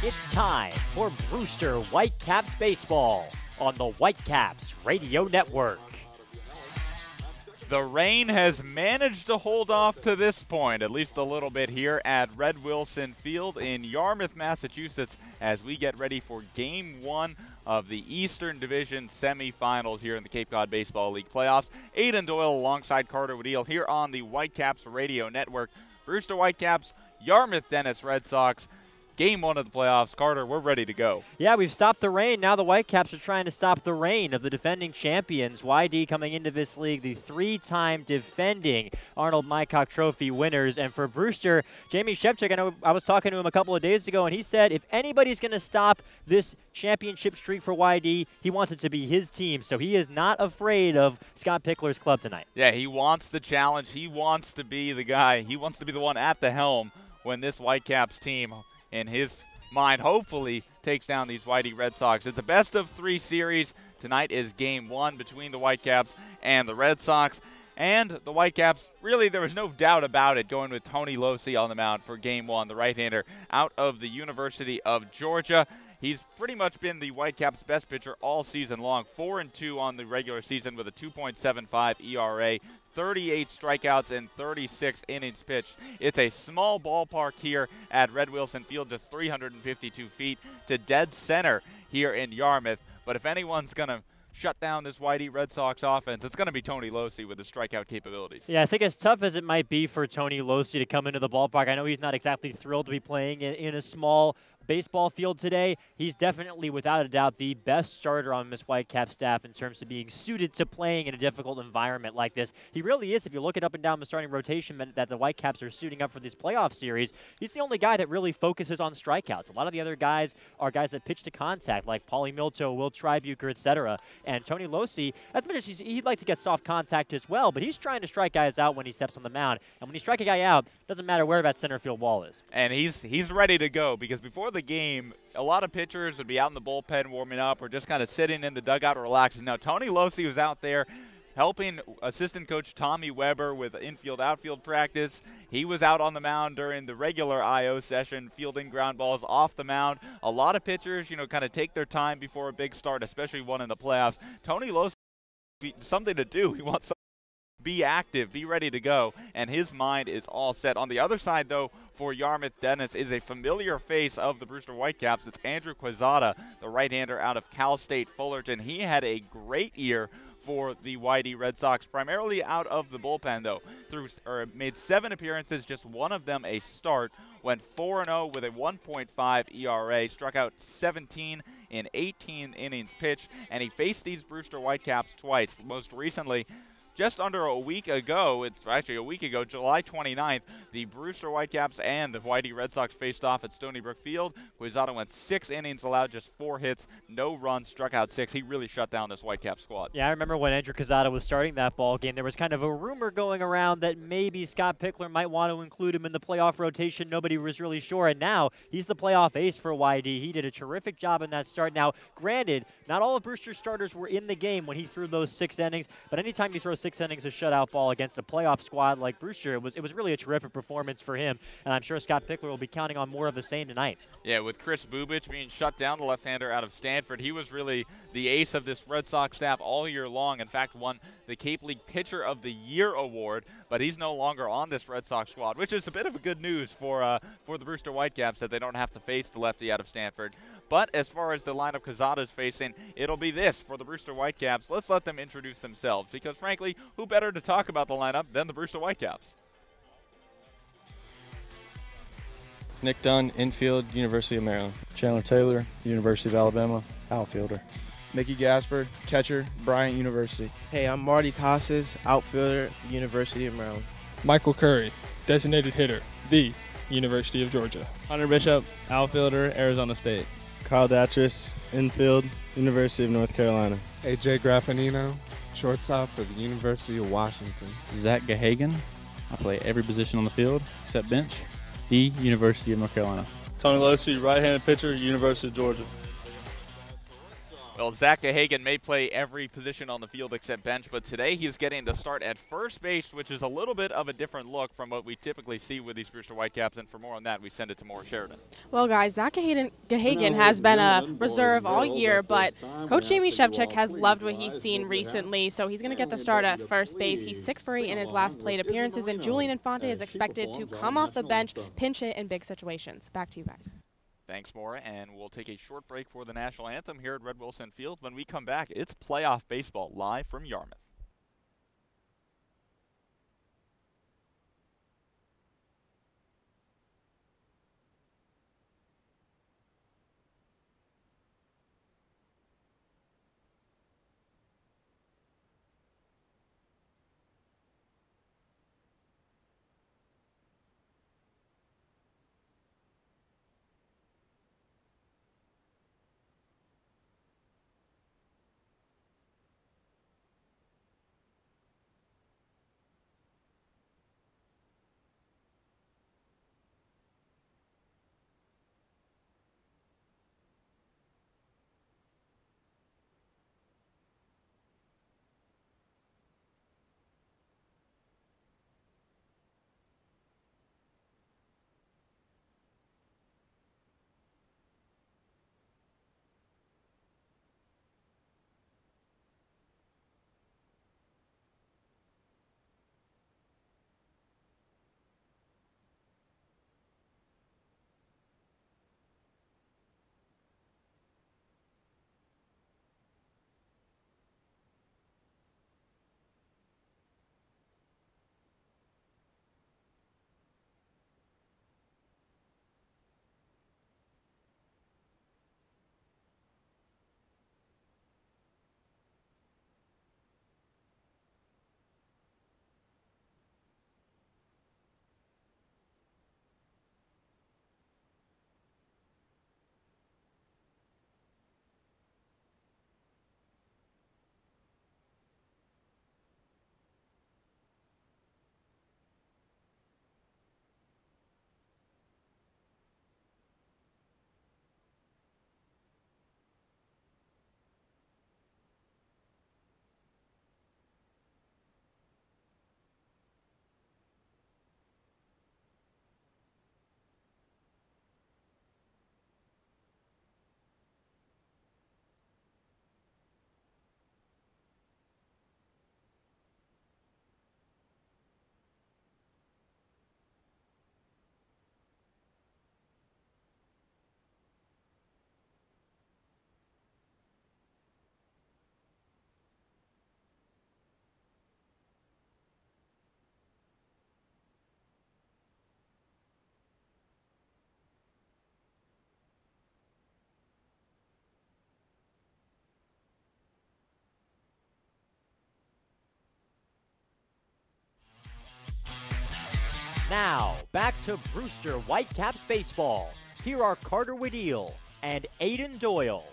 It's time for Brewster Whitecaps baseball on the Whitecaps Radio Network. The rain has managed to hold off to this point, at least a little bit here at Red Wilson Field in Yarmouth, Massachusetts, as we get ready for Game 1 of the Eastern Division semifinals here in the Cape Cod Baseball League playoffs. Aidan Doyle alongside Carter Woodeel here on the Whitecaps Radio Network. Brewster Whitecaps, Yarmouth Dennis Red Sox. Game 1 of the playoffs. Carter, we're ready to go. Yeah, we've stopped the rain. Now the Whitecaps are trying to stop the reign of the defending champions. YD coming into this league, the three-time defending Arnold Mycock Trophy winners. And for Brewster, Jamie Shevchik, I know I was talking to him a couple of days ago, and he said if anybody's going to stop this championship streak for YD, he wants it to be his team. So he is not afraid of Scott Pickler's club tonight. Yeah, he wants the challenge. He wants to be the guy. He wants to be the one at the helm when this Whitecaps team, in his mind, hopefully takes down these Whitey Red Sox. It's a best-of-3 series. Tonight is Game 1 between the Whitecaps and the Red Sox. And the Whitecaps, really, there was no doubt about it, going with Tony Losey on the mound for Game 1, the right-hander out of the University of Georgia. He's pretty much been the Whitecaps' best pitcher all season long, 4-2 on the regular season with a 2.75 ERA, 38 strikeouts and 36 innings pitched. It's a small ballpark here at Red Wilson Field, just 352 feet to dead center here in Yarmouth. But if anyone's going to shut down this Whitey Red Sox offense, it's going to be Tony Losey with his strikeout capabilities. Yeah, I think as tough as it might be for Tony Losey to come into the ballpark, I know he's not exactly thrilled to be playing in a small baseball field today. He's definitely, without a doubt, the best starter on this Whitecap staff in terms of being suited to playing in a difficult environment like this. He really is. If you look it up and down the starting rotation that the Whitecaps are suiting up for this playoff series, he's the only guy that really focuses on strikeouts. A lot of the other guys are guys that pitch to contact, like Paulie Milto, Will Tribuker, etc. And Tony Losey, as much as he'd like to get soft contact as well, but he's trying to strike guys out when he steps on the mound. And when you strike a guy out, it doesn't matter where that center field wall is. And he's ready to go, because before the game, a lot of pitchers would be out in the bullpen warming up or just kind of sitting in the dugout relaxing. Now, Tony Losey was out there helping assistant coach Tommy Weber with infield-outfield practice. He was out on the mound during the regular I.O. session, fielding ground balls off the mound. A lot of pitchers, kind of take their time before a big start, especially one in the playoffs. Tony Losey, something to do. He wants to be active, be ready to go, and his mind is all set. On the other side, though, for Yarmouth Dennis is a familiar face of the Brewster Whitecaps. It's Andrew Quezada, the right-hander out of Cal State Fullerton. He had a great year for the Whitey Red Sox, primarily out of the bullpen, though. Made 7 appearances, just one of them a start. Went 4-0 with a 1.5 ERA, struck out 17 in 18 innings pitched, and he faced these Brewster Whitecaps twice. Most recently, just under a week ago, it's actually a week ago, July 29th, the Brewster Whitecaps and the Whitey Red Sox faced off at Stony Brook Field. Quezada went 6 innings, allowed just 4 hits, no runs, struck out 6. He really shut down this Whitecap squad. Yeah, I remember when Andrew Quezada was starting that ball game, there was kind of a rumor going around that maybe Scott Pickler might want to include him in the playoff rotation. Nobody was really sure, and now he's the playoff ace for YD. He did a terrific job in that start. Now, granted, not all of Brewster's starters were in the game when he threw those 6 innings, but anytime you throw 6 innings of shutout ball against a playoff squad like Brewster, it was really a terrific performance for him, and I'm sure Scott Pickler will be counting on more of the same tonight. Yeah, with Chris Bubich being shut down, the left-hander out of Stanford, he was really the ace of this Red Sox staff all year long. In fact, won the Cape League Pitcher of the Year award, but he's no longer on this Red Sox squad, which is a bit of a good news for the Brewster Whitecaps, that they don't have to face the lefty out of Stanford. But as far as the lineup Quezada's facing, it'll be this for the Brewster Whitecaps. Let's let them introduce themselves, because frankly, who better to talk about the lineup than the Brewster Whitecaps? Nick Dunn, infield, University of Maryland. Chandler Taylor, University of Alabama, outfielder. Mickey Gasper, catcher, Bryant University. Hey, I'm Marty Casas, outfielder, University of Maryland. Michael Curry, designated hitter, the University of Georgia. Hunter Bishop, outfielder, Arizona State. Kyle Datris, infield, University of North Carolina. AJ Graffanino, shortstop for the University of Washington. Zach Gahagan, I play every position on the field except bench, the University of North Carolina. Tony Losey, right-handed pitcher, University of Georgia. Well, Zach Gahagan may play every position on the field except bench, but today he's getting the start at first base, which is a little bit of a different look from what we typically see with these Brewster Whitecaps. And for more on that, we send it to Maura Sheridan. Well, guys, Zach Gahagan has been a reserve all year, but Coach Jamie Shevchik has loved what he's seen recently, so he's going to get the start at first base. He's 6 for 8 in his last plate appearances, and Julian Infante is expected to come off the bench, pinch hit in big situations. Back to you guys. Thanks, Maura, and we'll take a short break for the national anthem here at Red Wilson Field. When we come back, it's playoff baseball live from Yarmouth. Now, back to Brewster Whitecaps baseball. Here are Carter Wedeel and Aiden Doyle.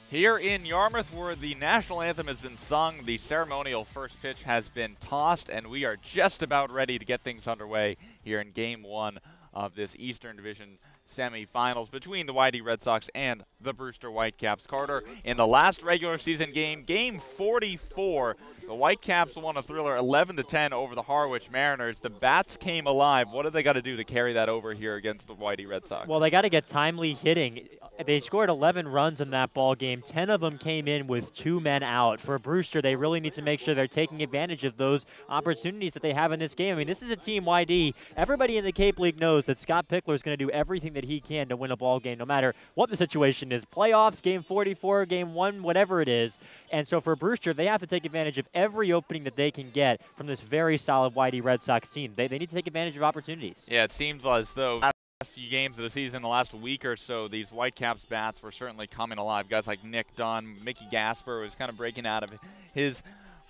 Here in Yarmouth, where the national anthem has been sung, the ceremonial first pitch has been tossed, and we are just about ready to get things underway here in Game 1 of this Eastern Division semifinals between the Whitey Red Sox and the Brewster Whitecaps. Carter, in the last regular season game, Game 44, the Whitecaps won a thriller 11-10 over the Harwich Mariners. The bats came alive. What do they got to do to carry that over here against the Whitey Red Sox? Well, they got to get timely hitting. They scored 11 runs in that ball game. 10 of them came in with 2 men out. For Brewster, they really need to make sure they're taking advantage of those opportunities that they have in this game. I mean, this is a team, YD. Everybody in the Cape League knows that Scott Pickler is going to do everything that he can to win a ball game, no matter what the situation is. Playoffs, Game 44, Game 1, whatever it is. And so for Brewster, they have to take advantage of every opening that they can get from this very solid Whitey Red Sox team. They need to take advantage of opportunities. Yeah, it seems as though last few games of the season, the last week or so, these Whitecaps bats were certainly coming alive. Guys like Nick Dunn, Mickey Gasper was kind of breaking out of his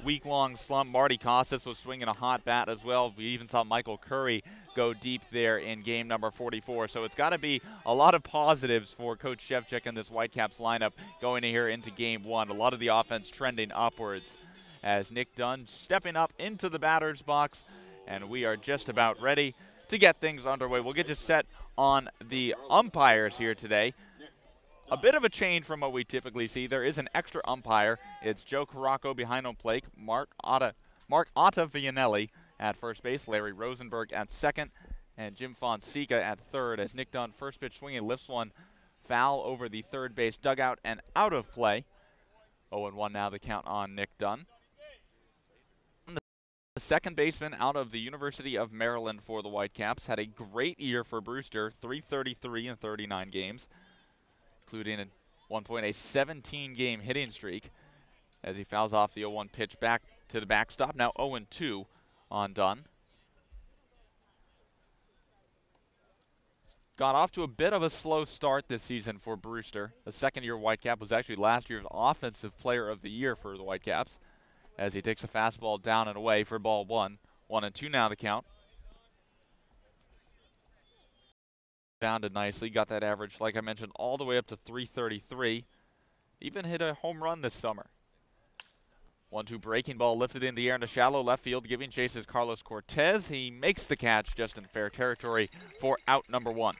week-long slump. Marty Costas was swinging a hot bat as well. We even saw Michael Curry go deep there in game number 44. So it's got to be a lot of positives for Coach Shevchik and this Whitecaps lineup going here into game 1. A lot of the offense trending upwards as Nick Dunn stepping up into the batter's box, and we are just about ready to get things underway. We'll get you set on the umpires here today. a bit of a change from what we typically see. There is an extra umpire. It's Joe Caracco behind home plate, Mark Ottavianelli at first base, Larry Rosenberg at second, and Jim Fonseca at third as Nick Dunn, first pitch swinging, lifts one foul over the third base dugout and out of play. 0-1 now the count on Nick Dunn. The second baseman out of the University of Maryland for the Whitecaps had a great year for Brewster, 333 in 39 games, including at one point a 17-game hitting streak as he fouls off the 0-1 pitch back to the backstop. Now 0-2 on Dunn. Got off to a bit of a slow start this season for Brewster. The second-year Whitecap was actually last year's Offensive Player of the Year for the Whitecaps as he takes a fastball down and away for ball one. 1-2 now the count. Bounded nicely, got that average, like I mentioned, all the way up to 333. Even hit a home run this summer. 1-2 breaking ball lifted in the air into shallow left field, giving chase is Carlos Cortez. He makes the catch just in fair territory for out number one.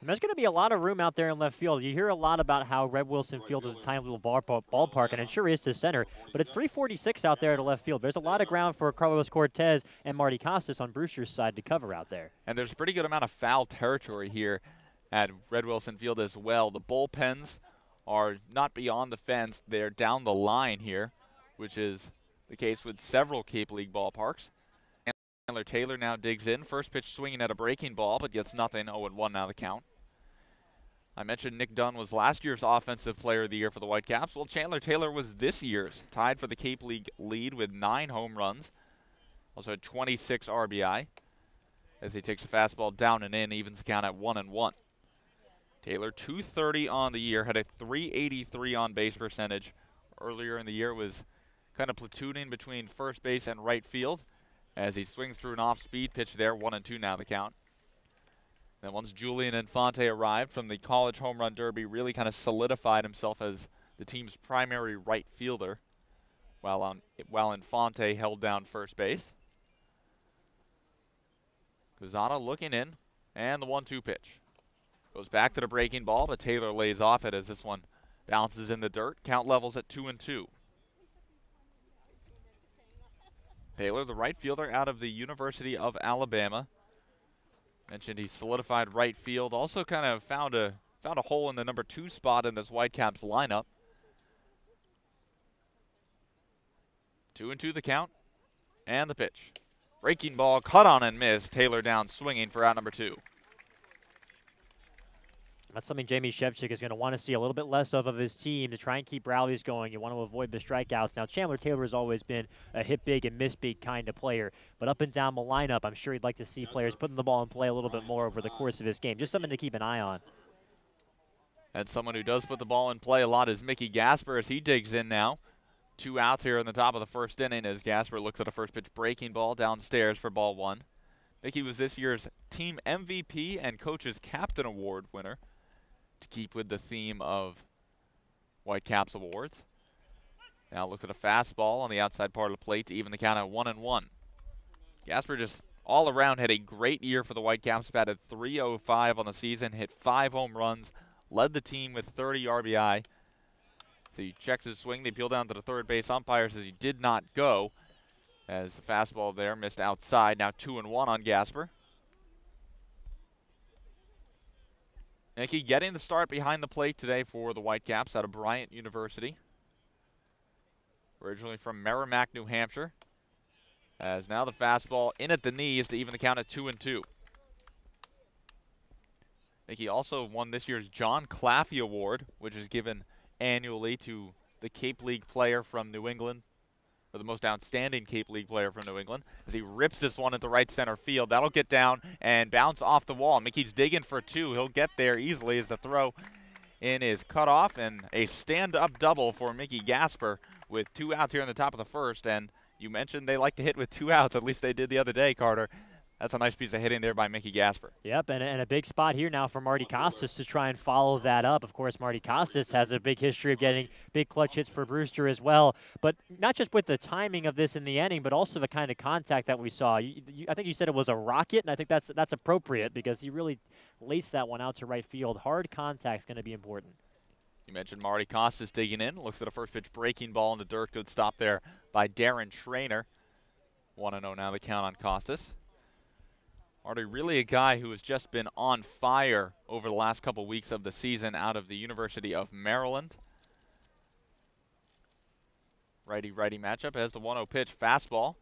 And there's going to be a lot of room out there in left field. You hear a lot about how Red Wilson Field is a tiny little ballpark, and it sure is to center, but it's 346 out there to left field. There's a lot of ground for Carlos Cortez and Marty Costas on Brewster's side to cover out there. And there's a pretty good amount of foul territory here at Red Wilson Field as well. The bullpens are not beyond the fence. They're down the line here, which is the case with several Cape League ballparks. Chandler Taylor now digs in. First pitch swinging at a breaking ball, but gets nothing. 0-1 now the count. I mentioned Nick Dunn was last year's Offensive Player of the Year for the Whitecaps. Well, Chandler Taylor was this year's, tied for the Cape League lead with 9 home runs. Also had 26 RBI as he takes a fastball down and in, evens the count at 1-1. Taylor, 230 on the year, had a 383 on base percentage. Earlier in the year was kind of platooning between first base and right field as he swings through an off-speed pitch there. 1-2 now the count. Then once Julian Infante arrived from the College Home Run Derby, really kind of solidified himself as the team's primary right fielder, while Infante held down first base. Cusano looking in, and the 1-2 pitch. Goes back to the breaking ball, but Taylor lays off it as this one bounces in the dirt. Count levels at 2-2. Taylor, the right fielder out of the University of Alabama. Mentioned he solidified right field. Also kind of found a hole in the number 2 spot in this Whitecaps lineup. 2-2 the count. And the pitch. Breaking ball, cut on and missed. Taylor down swinging for out number 2. That's something Jamie Shevchik is going to want to see a little bit less of his team to try and keep rallies going. You want to avoid the strikeouts. Now, Chandler Taylor has always been a hit big and miss big kind of player, but up and down the lineup, I'm sure he'd like to see players putting the ball in play a little bit more over the course of his game. Just something to keep an eye on. And someone who does put the ball in play a lot is Mickey Gasper as he digs in now. 2 outs here in the top of the first inning as Gasper looks at a first pitch breaking ball downstairs for ball 1. Mickey was this year's team MVP and coach's captain award winner, to keep with the theme of Whitecaps awards. Now looks at a fastball on the outside part of the plate to even the count at 1-1. Gasper just all around had a great year for the Whitecaps, batted .305 on the season, hit 5 home runs, led the team with 30 RBI. So he checks his swing. They peel down to the third base umpire, says he did not go, as the fastball there missed outside. Now 2-1 on Gasper. Nicky getting the start behind the plate today for the Whitecaps out of Bryant University. Originally from Merrimack, New Hampshire. As now the fastball in at the knees to even the count at 2-2. Nicky also won this year's John Claffey Award, which is given annually to the Cape League player from New England, or the most outstanding Cape League player from New England, as he rips this one into right center field. That'll get down and bounce off the wall. Mickey's digging for 2. He'll get there easily as the throw in is cut off, and a stand-up double for Mickey Gasper with 2 outs here in the top of the first. And you mentioned they like to hit with 2 outs. At least they did the other day, Carter. That's a nice piece of hitting there by Mickey Gasper. Yep, and a big spot here now for Marty Costas to try and follow that up. Of course, Marty Costas has a big history of getting big clutch hits for Brewster as well. But not just with the timing of this in the inning, but also the kind of contact that we saw. I think you said it was a rocket, and I think that's appropriate because he really laced that one out to right field. Hard contact is going to be important. You mentioned Marty Costas digging in. Looks at a first pitch breaking ball in the dirt. Good stop there by Darren Trainer. 1-0 now the count on Costas. Marty, really a guy who has just been on fire over the last couple weeks of the season out of the University of Maryland. Righty-righty matchup as the 1-0 pitch. Fastball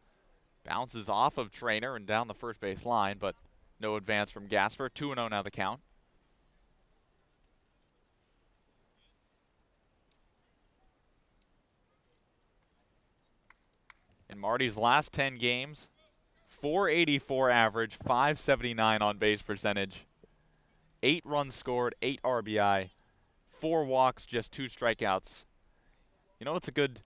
bounces off of Trainer and down the first base line, but no advance from Gasper. 2-0 now the count. In Marty's last 10 games, 484 average, 579 on base percentage, 8 runs scored, 8 RBI, 4 walks, just 2 strikeouts. You know, it's a good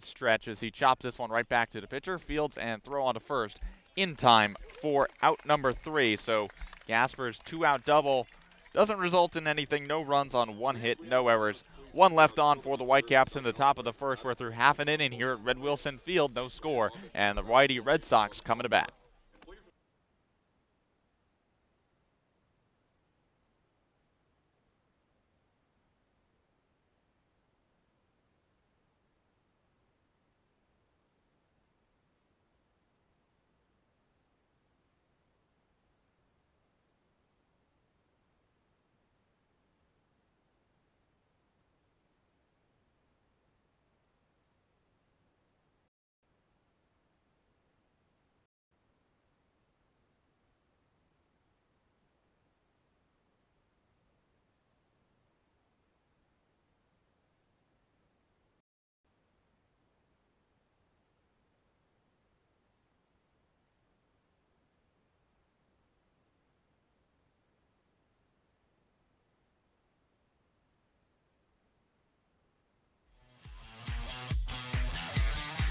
stretch as he chops this one right back to the pitcher, fields, and throw on to first in time for out number 3. So Gasper's 2-out double doesn't result in anything. No runs on 1 hit, no errors. 1 left on for the Whitecaps in the top of the first. We're through half an inning here at Red Wilson Field, no score, and the Whitey Red Sox coming to bat.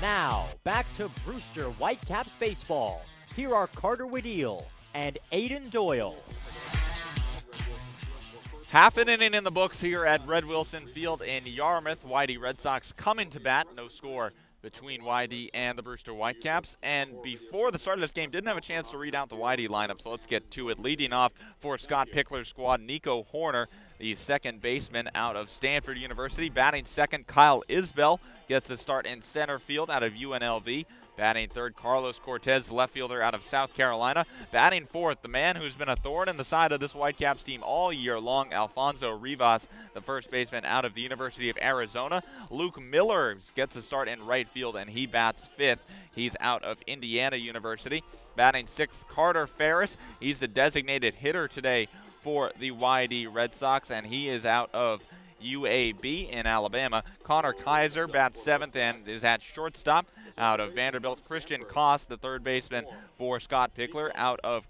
Now, back to Brewster Whitecaps baseball. Here are Carter Waddell and Aiden Doyle. Half an inning in the books here at Red Wilson Field in Yarmouth. Whitey Red Sox coming to bat. No score between Whitey and the Brewster Whitecaps. And before the start of this game, didn't have a chance to read out the Whitey lineup, so let's get to it. Leading off for Scott Pickler's squad, Nico Horner, the second baseman out of Stanford University. Batting second, Kyle Isbell gets a start in center field out of UNLV. Batting third, Carlos Cortez, left fielder out of South Carolina. Batting fourth, the man who's been a thorn in the side of this Whitecaps team all year long, Alfonso Rivas, the first baseman out of the University of Arizona. Luke Miller gets a start in right field, and he bats fifth. He's out of Indiana University. Batting sixth, Carter Ferris. He's the designated hitter today for the YD Red Sox, and he is out of UAB in Alabama. Connor Kaiser bats seventh and is at shortstop out of Vanderbilt. Christian Koss, the third baseman for Scott Pickler, out of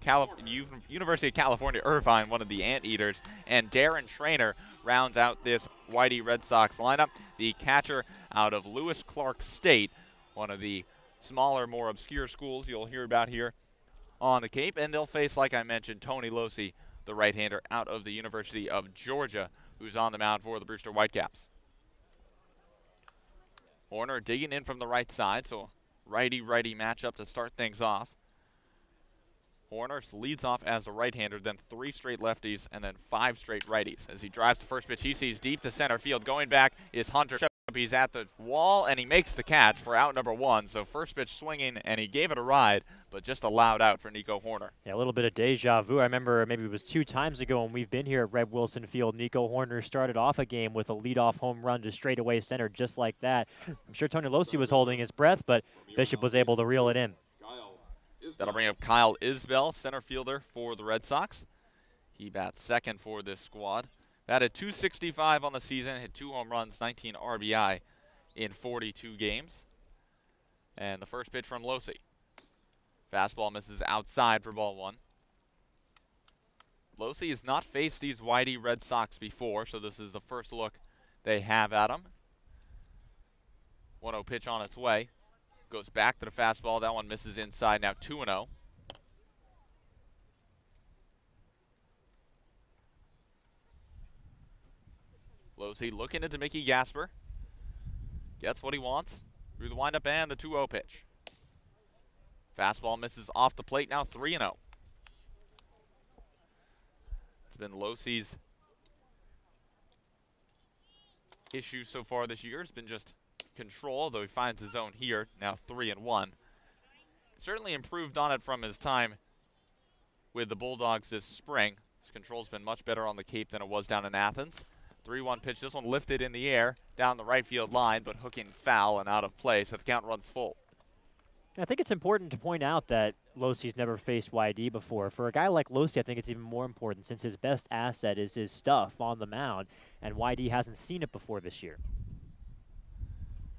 University of California, Irvine, one of the Anteaters. And Darren Trainer rounds out this Whitey Red Sox lineup. The catcher out of Lewis Clark State, one of the smaller, more obscure schools you'll hear about here on the Cape. And they'll face, like I mentioned, Tony Losi, the right-hander out of the University of Georgia, who's on the mound for the Brewster Whitecaps. Horner digging in from the right side, so righty-righty matchup to start things off. Horner leads off as a right-hander, then 3 straight lefties, and then 5 straight righties. As he drives the first pitch, he sees deep to center field. Going back is Hunter. He's at the wall, and he makes the catch for out number 1. So first pitch swinging, and he gave it a ride, but just a loud out for Nico Horner. Yeah, a little bit of deja vu. I remember maybe it was 2 times ago when we've been here at Red Wilson Field. Nico Horner started off a game with a leadoff home run to straightaway center just like that. I'm sure Tony Losi was holding his breath, but Bishop was able to reel it in. That'll bring up Kyle Isbell, center fielder for the Red Sox. He bats second for this squad. Batted .265 on the season, hit 2 home runs, 19 RBI in 42 games. And the first pitch from Losi. Fastball misses outside for ball 1. Losi has not faced these Whitey Red Sox before, so this is the first look they have at him. 1-0 pitch on its way. Goes back to the fastball. That one misses inside. Now 2-0. Losi looking into Mickey Gasper. Gets what he wants through the windup and the 2-0 pitch. Fastball misses off the plate. Now 3-0. It's been Losi's issue so far this year has been just control, although he finds his own here, now 3-1. Certainly improved on it from his time with the Bulldogs this spring. His control's been much better on the Cape than it was down in Athens. 3-1 pitch, this one lifted in the air, down the right field line, but hooking foul and out of play, so the count runs full. I think it's important to point out that Losey's never faced YD before. For a guy like Losey, I think it's even more important since his best asset is his stuff on the mound, and YD hasn't seen it before this year.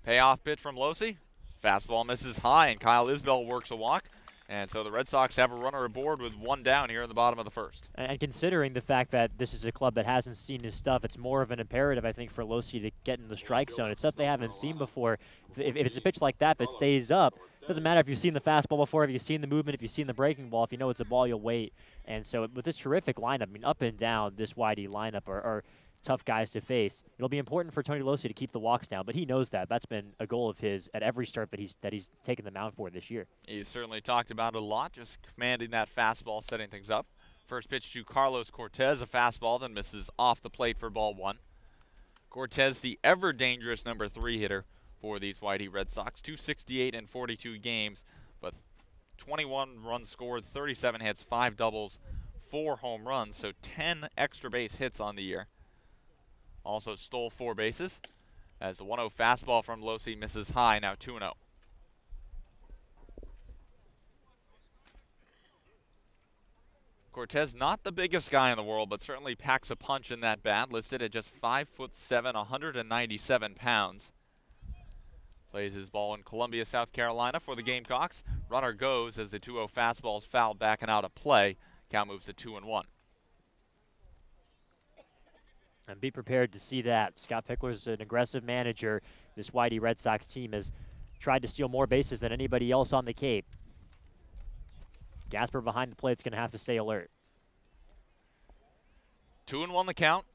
Payoff pitch from Losey. Fastball misses high, and Kyle Isbell works a walk. And so the Red Sox have a runner aboard with one down here in the bottom of the first. And considering the fact that this is a club that hasn't seen his stuff, it's more of an imperative, I think, for Losey to get in the strike zone. It's stuff they haven't seen before. If it's a pitch like that that stays up, it doesn't matter if you've seen the fastball before, if you've seen the movement, if you've seen the breaking ball. If you know it's a ball, you'll wait. And so with this terrific lineup, I mean, up and down, this YD lineup are tough guys to face. It'll be important for Tony Losey to keep the walks down, but he knows that. That's been a goal of his at every start that he's taken the mound for this year. He's certainly talked about it a lot, just commanding that fastball, setting things up. First pitch to Carlos Cortez, a fastball that misses off the plate for ball one. Cortez, the ever-dangerous number 3 hitter for these YD Red Sox. 268 in 42 games, but 21 runs scored, 37 hits, 5 doubles, 4 home runs, so 10 extra base hits on the year. Also stole 4 bases as the 1-0 fastball from Losey misses high, now 2-0. Cortez, not the biggest guy in the world, but certainly packs a punch in that bat, listed at just 5'7", 197 pounds. Plays his ball in Columbia, South Carolina for the Gamecocks. Runner goes as the 2-0 fastball is fouled back and out of play. Count moves to 2-1. And be prepared to see that. Scott Pickler's an aggressive manager. This YD Red Sox team has tried to steal more bases than anybody else on the Cape. Gasper behind the plate's going to have to stay alert. 2-1 the count.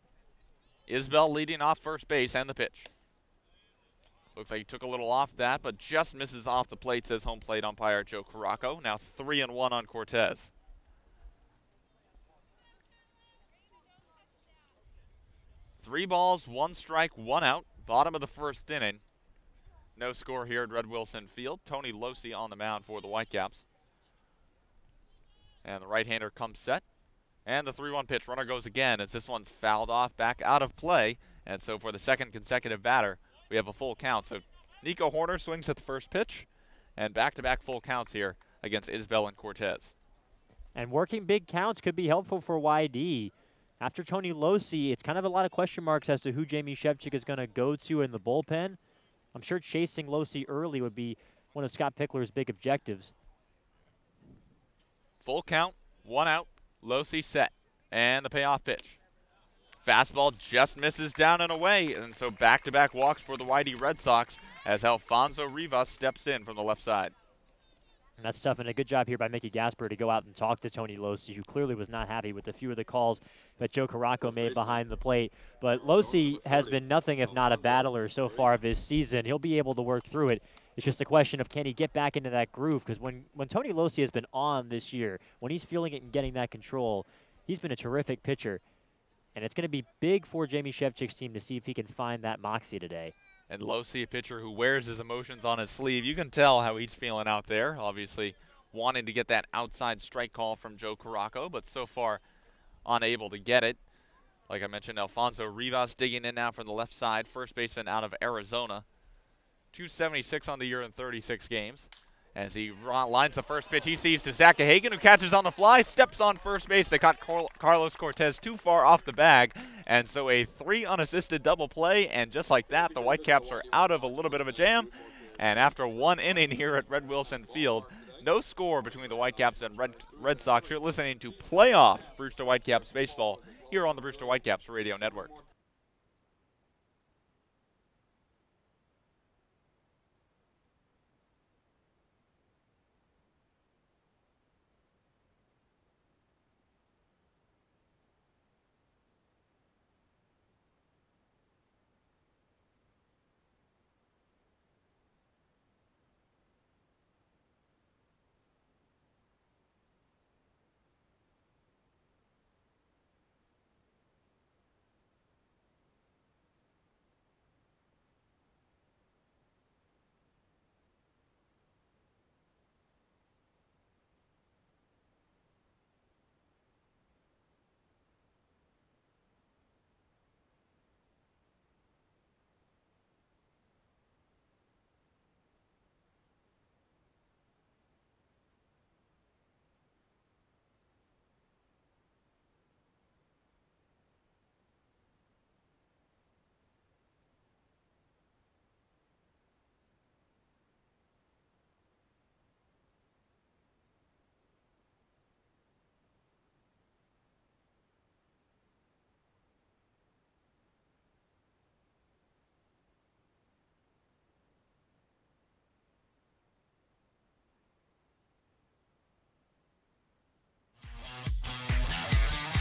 Isbell leading off first base and the pitch. Looks like he took a little off that, but just misses off the plate, says home plate umpire Joe Caraco. Now 3-1 on Cortez. Three balls, 1 strike, 1 out. Bottom of the first inning. No score here at Red Wilson Field. Tony Losey on the mound for the Whitecaps. And the right-hander comes set. And the 3-1 pitch. Runner goes again as this one's fouled off, back out of play. And so for the second consecutive batter, we have a full count. So Nico Horner swings at the first pitch. And back-to-back full counts here against Isbell and Cortez. And working big counts could be helpful for YD. After Tony Losey, it's kind of a lot of question marks as to who Jamie Shevchik is going to go to in the bullpen. I'm sure chasing Losey early would be one of Scott Pickler's big objectives. Full count, 1 out, Losey set, and the payoff pitch. Fastball just misses down and away, and so back-to-back walks for the YD Red Sox as Alfonso Rivas steps in from the left side. And that's tough, and a good job here by Mickey Gasper to go out and talk to Tony Losey, who clearly was not happy with a few of the calls that Joe Caraco made behind the plate. But Losey has been nothing if not a battler so far this season. He'll be able to work through it. It's just a question of can he get back into that groove, because when Tony Losey has been on this year, when he's feeling it and getting that control, he's been a terrific pitcher. And it's going to be big for Jamie Shevchik's team to see if he can find that moxie today. And Losey, a pitcher who wears his emotions on his sleeve. You can tell how he's feeling out there. Obviously wanting to get that outside strike call from Joe Caraco, but so far unable to get it. Like I mentioned, Alfonso Rivas digging in now from the left side. First baseman out of Arizona. 276 on the year in 36 games. As he lines the first pitch, he sees to Zach Hagen, who catches on the fly, steps on first base. They caught Carlos Cortez too far off the bag, and so a 3 unassisted double play, and just like that, the Whitecaps are out of a little bit of a jam. And after 1 inning here at Red Wilson Field, no score between the Whitecaps and Red Sox. You're listening to playoff Brewster Whitecaps baseball here on the Brewster Whitecaps Radio Network.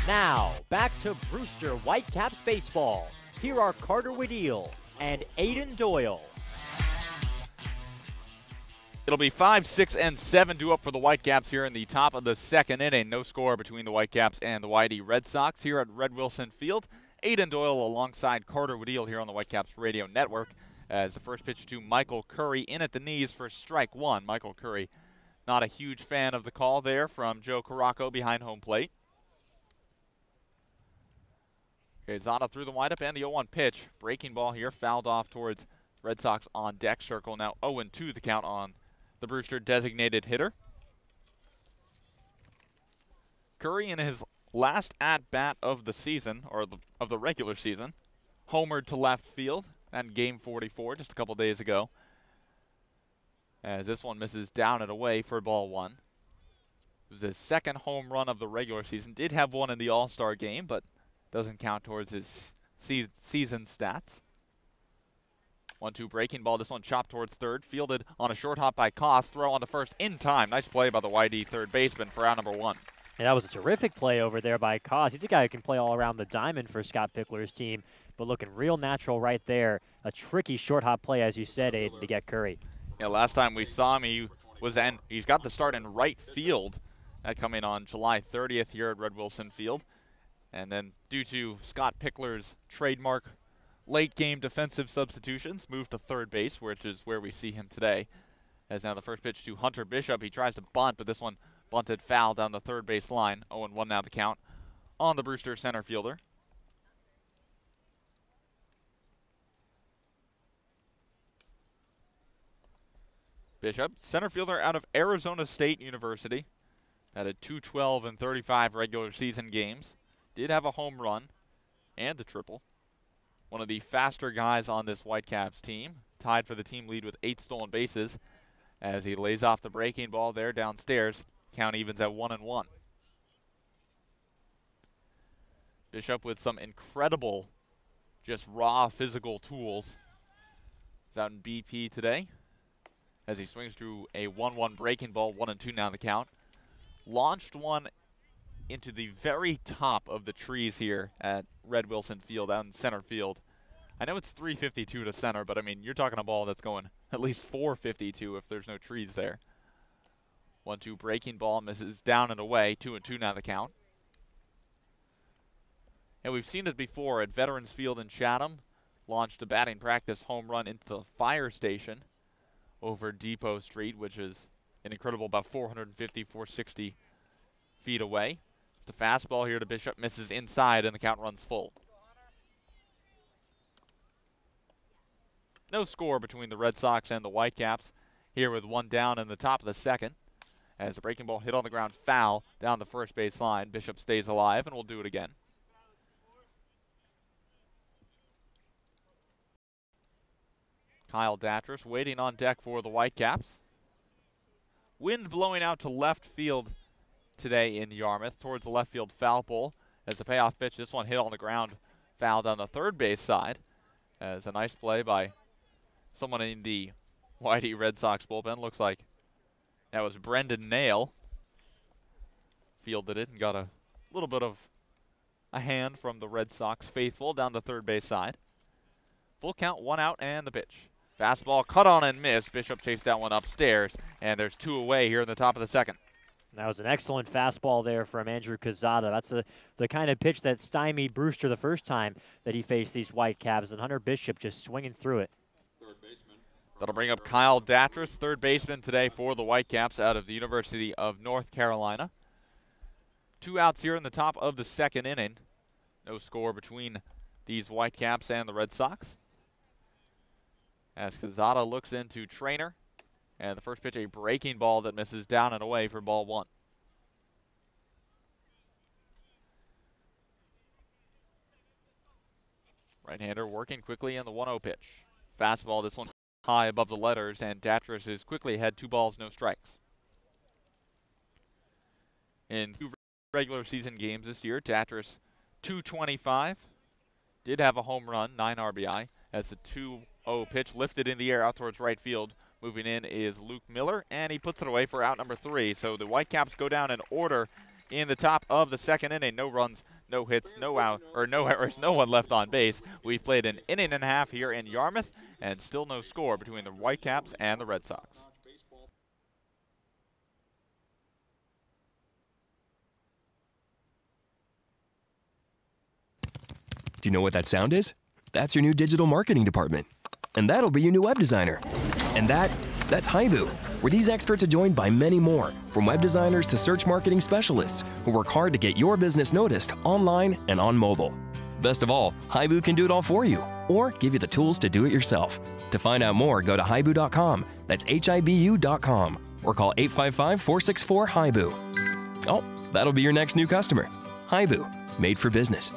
Now, back to Brewster Whitecaps baseball. Here are Carter Wedeel and Aiden Doyle. It'll be 5, 6, and 7 due up for the Whitecaps here in the top of the second inning. No score between the Whitecaps and the Whitey Red Sox here at Red Wilson Field. Aiden Doyle alongside Carter Wedeel here on the Whitecaps radio network as the first pitch to Michael Curry in at the knees for strike one. Michael Curry, not a huge fan of the call there from Joe Caraco behind home plate. Zada through the windup and the 0-1 pitch. Breaking ball here, fouled off towards Red Sox on deck circle. Now 0-2 the count on the Brewster designated hitter. Curry in his last at-bat of the season, or of the regular season, homered to left field in game 44 just a couple days ago. As this one misses down and away for ball one. It was his second home run of the regular season. Did have one in the All-Star game, but doesn't count towards his season stats. 1-2 breaking ball. This one chopped towards third. Fielded on a short hop by Koss. Throw on the first in time. Nice play by the YD third baseman for out number one. And that was a terrific play over there by Koss. He's a guy who can play all around the diamond for Scott Pickler's team, but looking real natural right there. A tricky short hop play, as you said, Aiden, to get Curry. Yeah, last time we saw him, he's got the start in right field. That coming on July 30th here at Red Wilson Field. And then due to Scott Pickler's trademark late game defensive substitutions, moved to third base, which is where we see him today. As now the first pitch to Hunter Bishop. He tries to bunt, but this one bunted foul down the third base line. 0-1 now the count on the Brewster center fielder. Bishop, center fielder out of Arizona State University. Had 212 in 35 regular season games. Did have a home run and a triple. One of the faster guys on this Whitecaps team. Tied for the team lead with 8 stolen bases as he lays off the breaking ball there downstairs. Count evens at 1-1. Bishop with some incredible, just raw physical tools. He's out in BP today as he swings through a 1-1 breaking ball. 1-2 now the count. Launched one into the very top of the trees here at Red Wilson Field out in center field. I know it's 352 to center, but I mean, you're talking a ball that's going at least 452 if there's no trees there. 1-2 breaking ball misses down and away. 2-2 now the count. And we've seen it before at Veterans Field in Chatham. Launched a batting practice home run into the fire station over Depot Street, which is an incredible about 450, 460 feet away. The fastball here to Bishop misses inside, and the count runs full. No score between the Red Sox and the Whitecaps here with one down in the top of the second. As the breaking ball hit on the ground foul down the first base line. Bishop stays alive, and we'll do it again. Kyle Datris waiting on deck for the Whitecaps. Wind blowing out to left field today in Yarmouth towards the left field foul pole as the payoff pitch. This one hit on the ground, fouled on the third base side. As a nice play by someone in the Whitey Red Sox bullpen. Looks like that was Brendan Nail. Fielded it and got a little bit of a hand from the Red Sox faithful down the third base side. Full count, 1 out, and the pitch. Fastball cut on and missed. Bishop chased that one upstairs, and there's 2 away here in the top of the second. That was an excellent fastball there from Andrew Cazada. That's the kind of pitch that stymied Brewster the first time that he faced these Whitecaps, and Hunter Bishop just swinging through it. That'll bring up Kyle Datris, third baseman today for the Whitecaps out of the University of North Carolina. 2 outs here in the top of the second inning. No score between these Whitecaps and the Red Sox. As Cazada looks into Trainer. And the first pitch, a breaking ball that misses down and away for ball 1. Right-hander working quickly in the 1-0 pitch. Fastball, this one high above the letters, and Datris is quickly ahead, 2 balls, no strikes. In 2 regular season games this year, Datris 225. Did have a home run, 9 RBI, as the 2-0 pitch lifted in the air out towards right field. Moving in is Luke Miller, and he puts it away for out number 3. So the Whitecaps go down in order in the top of the second inning. No runs no hits, no out, or no errors, no one left on base. We've played an inning and a half here in Yarmouth, and still no score between the Whitecaps and the Red Sox. Do you know what that sound is? That's your new digital marketing department. And that'll be your new web designer. And that's Haibu, where these experts are joined by many more, from web designers to search marketing specialists, who work hard to get your business noticed online and on mobile. Best of all, Haibu can do it all for you, or give you the tools to do it yourself. To find out more, go to haibu.com. That's HIBU.com, or call 855-464-HIBU. Oh, that'll be your next new customer. Haibu, made for business.